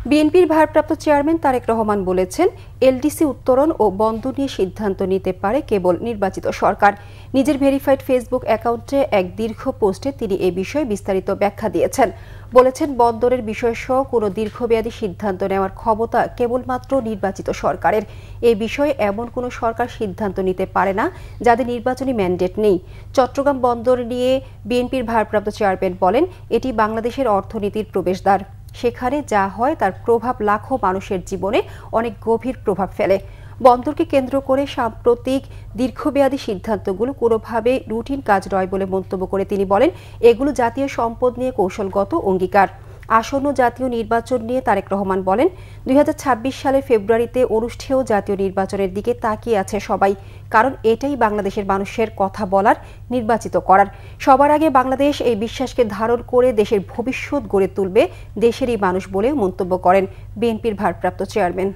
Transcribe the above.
বিএনপির ভারপ্রাপ্ত চেয়ারম্যান তারেক রহমান বলেছেন, এলডিসি উত্তোলন ও বন্দর নিয়ে সিদ্ধান্ত নিতে পারে কেবল নির্বাচিত সরকার। নিজের ভেরিফাইড ফেসবুক অ্যাকাউন্টে এক দীর্ঘ পোস্টে তিনি এ বিষয়ে বিস্তারিত ব্যাখ্যা দিয়েছেন। বলেছেন, বন্দরের বিষয়সহ কোনো দীর্ঘমেয়াদী সিদ্ধান্ত নেওয়ার ক্ষমতা কেবলমাত্র নির্বাচিত সরকারের। এই বিষয়ে এমন কোনো সরকার সিদ্ধান্ত নিতে পারে না যাদের নির্বাচনী ম্যান্ডেট নেই। চট্টগ্রাম বন্দর নিয়ে বিএনপির ভারপ্রাপ্ত চেয়ারম্যান বলেন, এটি বাংলাদেশের অর্থনীতির প্রবেশদ্বার। সেখানে যা হয় তার প্রভাব লাখো মানুষের জীবনে অনেক গভীর প্রভাব ফেলে। বন্দরকে কেন্দ্র করে সাম্প্রতিক দীর্ঘমেয়াদী সিদ্ধান্তগুলো কোনোভাবে রুটিন কাজ নয় বলে মন্তব্য করে তিনি বলেন, এগুলো জাতীয় সম্পদ নিয়ে কৌশলগত অঙ্গীকার। আসন্ন জাতীয় নির্বাচন নিয়ে তারেক রহমান বলেন, 2026 সালের ফেব্রুয়ারিতে অনুষ্ঠেয় জাতীয় নির্বাচনের দিকে তাকিয়ে আছে সবাই, কারণ এটাই বাংলাদেশের মানুষের কথা বলার, নির্বাচিত করার। সবার আগে বাংলাদেশ এই বিশ্বাসকে ধারণ করে দেশের ভবিষ্যৎ গড়ে তুলবে দেশেরই মানুষ বলে মন্তব্য করেন বিএনপির ভারপ্রাপ্ত চেয়ারম্যান।